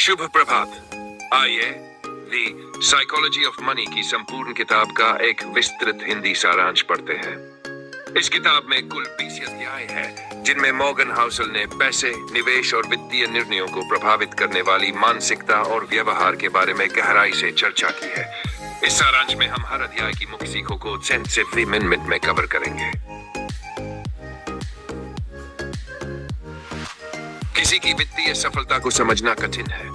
शुभ प्रभात। आइए the psychology of money की संपूर्ण किताब का एक विस्तृत हिंदी सारांश पढ़ते हैं। इस किताब में कुल 20 अध्याय हैं, जिनमें मॉर्गन हाउसल ने पैसे, निवेश और वित्तीय निर्णयों को प्रभावित करने वाली मानसिकता और व्यवहार के बारे में गहराई से चर्चा की है। इस सारांश में हम हर अध्याय की मुख्य सीखों को 10 से 20 मिनट में कवर करेंगे। किसी की वित्तीय सफलता को समझना कठिन है।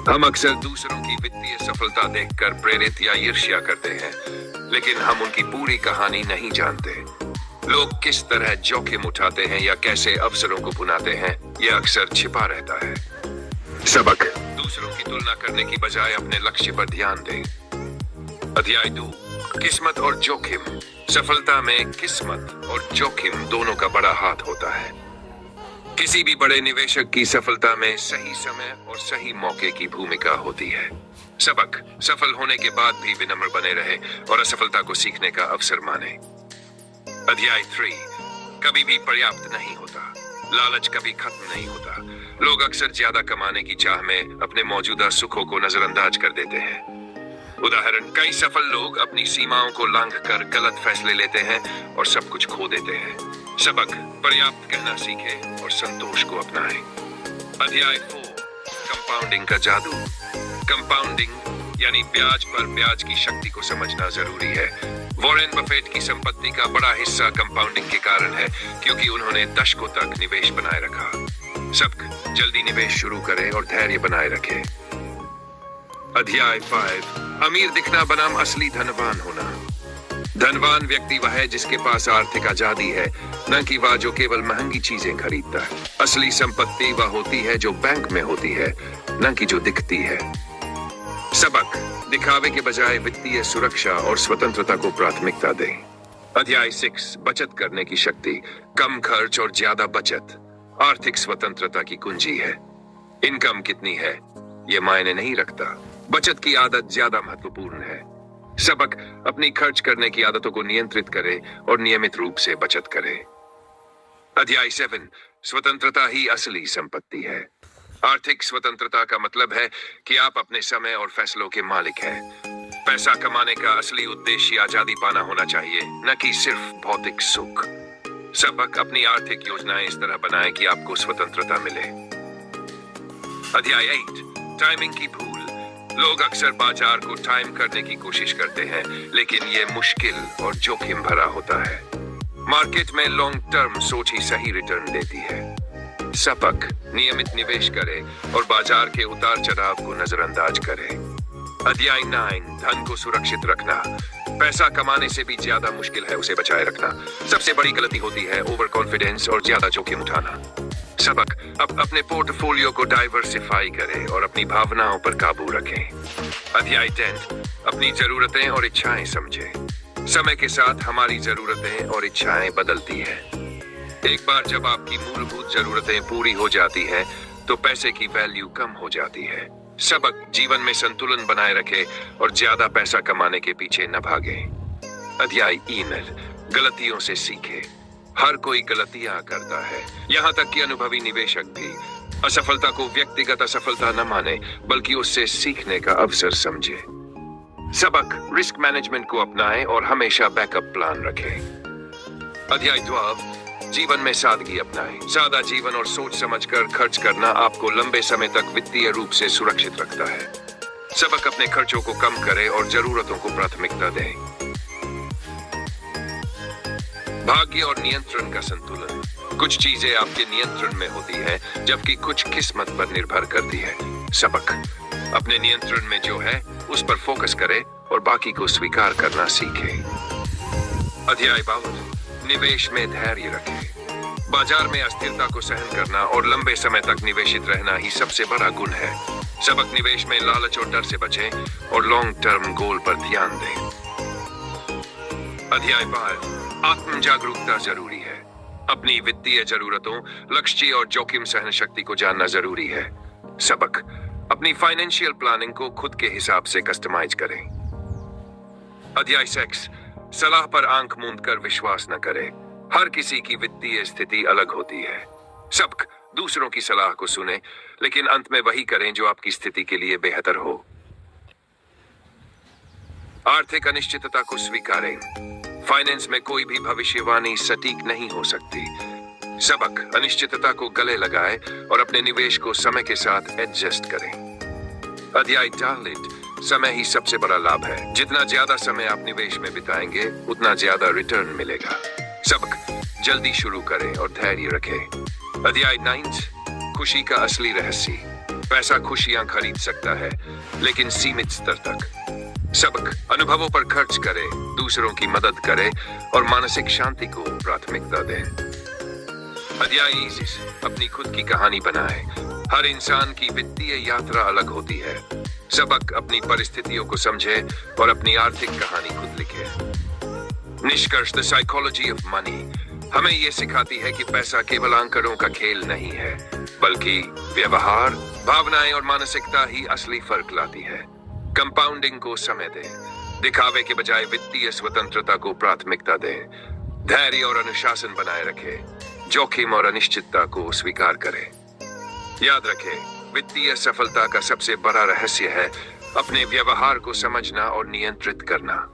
हम अक्सर दूसरों की वित्तीय सफलता देखकर प्रेरित या ईर्ष्या करते हैं, लेकिन हम उनकी पूरी कहानी नहीं जानते। लोग किस तरह जोखिम उठाते हैं या कैसे अवसरों को भुनाते हैं, यह अक्सर छिपा रहता है। सबक: दूसरों की तुलना करने की बजाय अपने लक्ष्य पर ध्यान दें। अध्याय 2: किस्मत और जोखिम। सफलता में किस्मत और जोखिम दोनों का बड़ा हाथ होता है। किसी भी बड़े निवेशक की सफलता में सही समय और सही मौके की भूमिका होती है। सबक: सफल होने के बाद भी विनम्र बने रहे और असफलता को सीखने का अवसर माने। अध्याय 3: कभी भी पर्याप्त नहीं होता, लालच कभी खत्म नहीं होता। लोग अक्सर ज्यादा कमाने की चाह में अपने मौजूदा सुखों को नजरअंदाज कर देते हैं। उदाहरण: कई सफल लोग अपनी सीमाओं को लांघकर गलत फैसले लेते हैं और सब कुछ खो देते हैं। सबक: पर्याप्त कहना सीखें और संतोष को अपनाएं। अध्याय 4: कंपाउंडिंग का जादू। कंपाउंडिंग यानी ब्याज पर ब्याज की शक्ति को समझना जरूरी है। वॉरेन बफेट की संपत्ति का बड़ा हिस्सा कंपाउंडिंग के कारण है, क्योंकि उन्होंने दशकों तक निवेश बनाए रखा। सबक: जल्दी निवेश शुरू करें और धैर्य बनाए रखें। अध्याय 5: अमीर दिखना बनाम असली धनवान होना। धनवान व्यक्ति वह है जिसके पास आर्थिक आजादी है, न कि वह जो केवल महंगी चीजें खरीदता है। असली संपत्ति वह होती है जो बैंक में होती है, न कि जो दिखती है। सबक: दिखावे के बजाय वित्तीय सुरक्षा और स्वतंत्रता को प्राथमिकता दें। अध्याय 6: बचत करने की शक्ति। कम खर्च और ज्यादा बचत आर्थिक स्वतंत्रता की कुंजी है। इनकम कितनी है यह मायने नहीं रखता, बचत की आदत ज्यादा महत्वपूर्ण है। सबक: अपनी खर्च करने की आदतों को नियंत्रित करें और नियमित रूप से बचत करें। अध्याय 7: स्वतंत्रता ही असली संपत्ति है। आर्थिक स्वतंत्रता का मतलब है कि आप अपने समय और फैसलों के मालिक हैं। पैसा कमाने का असली उद्देश्य आजादी पाना होना चाहिए, न कि सिर्फ भौतिक सुख। सबक: अपनी आर्थिक योजनाएं इस तरह बनाएं कि आपको स्वतंत्रता मिले। अध्याय 8: टाइमिंग की भूल। लोग अक्सर बाजार को टाइम करने की कोशिश करते हैं, लेकिन यह मुश्किल और जोखिम भरा होता है। मार्केट में लॉन्ग टर्म सोच ही सही रिटर्न देती है। सबक: नियमित निवेश करें और बाजार के उतार चढ़ाव को नजरअंदाज करें। अध्याय 9: धन को सुरक्षित रखना। पैसा कमाने से भी ज्यादा मुश्किल है उसे बचाए रखना। सबसे बड़ी गलती होती है ओवर कॉन्फिडेंस और ज्यादा जोखिम उठाना। सबक: अब अपने पोर्टफोलियो को डाइवर्सिफाई करें और अपनी भावनाओं पर काबू रखें। अध्याय 10: अपनी जरूरतें और इच्छाएं समझें। समय के साथ हमारी जरूरतें और इच्छाएं बदलती हैं। एक बार जब आपकी मूलभूत जरूरतें पूरी हो जाती हैं, तो पैसे की वैल्यू कम हो जाती है। सबक: जीवन में संतुलन बनाए रखें और ज्यादा पैसा कमाने के पीछे न भागें। अध्याय 11: गलतियों से सीखें। हर कोई गलतियां करता है, यहां तक कि अनुभवी निवेशक भी। असफलता को व्यक्तिगत असफलता न माने, बल्कि उससे सीखने का अवसर समझे। सबक: रिस्क मैनेजमेंट को अपनाएं और हमेशा बैकअप प्लान रखें। अध्याय 12: जीवन में सादगी अपनाएं। सादा जीवन और सोच समझकर खर्च करना आपको लंबे समय तक वित्तीय रूप से सुरक्षित रखता है। सबक: अपने खर्चों को कम करें और जरूरतों को प्राथमिकता दें। भाग्य और नियंत्रण का संतुलन। कुछ चीजें आपके नियंत्रण में होती हैं, जबकि कुछ किस्मत पर निर्भर करती है। सबक: अपने नियंत्रण में जो है उस पर फोकस करें और बाकी को स्वीकार करना सीखें। अध्याय 52: निवेश में धैर्य रखें। बाजार में अस्थिरता को सहन करना और लंबे समय तक निवेशित रहना ही सबसे बड़ा गुण है। सबक: निवेश में लालच और डर से बचें और लॉन्ग टर्म गोल पर ध्यान दें। अध्याय 12: आत्म जागरूकता जरूरी है। अपनी वित्तीय जरूरतों, लक्ष्य और जोखिम सहन शक्ति को जानना जरूरी है। सबक: अपनी फाइनेंशियल प्लानिंग को खुद के हिसाब से कस्टमाइज करें। अध्याय 6: सलाह पर आंख मूंद कर विश्वास न करें। हर किसी की वित्तीय स्थिति अलग होती है। सबक: दूसरों की सलाह को सुने, लेकिन अंत में वही करें जो आपकी स्थिति के लिए बेहतर हो। आर्थिक अनिश्चितता को स्वीकारें। फाइनेंस में कोई भी भविष्यवाणी सटीक नहीं हो सकती। सबक, अनिश्चितता को गले लगाएं और अपने निवेश को समय के साथ एडजस्ट करें। अध्याय टारगेट, समय ही सबसे बड़ा लाभ है। जितना ज्यादा समय आप निवेश में बिताएंगे, उतना ज्यादा रिटर्न मिलेगा। सबक, जल्दी शुरू करें और धैर्य रखें। अध्याय 9, खुशी का असली रहस्य। पैसा खुशियां खरीद सकता है, लेकिन सीमित स्तर तक। सबक, अनुभवों पर खर्च करें, दूसरों की मदद करें और मानसिक शांति को प्राथमिकता दें। अध्याय 20, अपनी खुद की कहानी बनाएं। हर इंसान की वित्तीय यात्रा अलग होती है। सबक, अपनी परिस्थितियों को समझें और अपनी आर्थिक कहानी खुद लिखें। निष्कर्ष, द साइकोलॉजी ऑफ मनी हमें यह सिखाती है कि पैसा केवल आंकड़ों का खेल नहीं है, बल्कि व्यवहार, भावनाएं और मानसिकता ही असली फर्क लाती है। कंपाउंडिंग को समय दें, दिखावे के बजाय वित्तीय स्वतंत्रता को प्राथमिकता दें। धैर्य और अनुशासन बनाए रखें, जोखिम और अनिश्चितता को स्वीकार करें। याद रखें, वित्तीय सफलता का सबसे बड़ा रहस्य है अपने व्यवहार को समझना और नियंत्रित करना।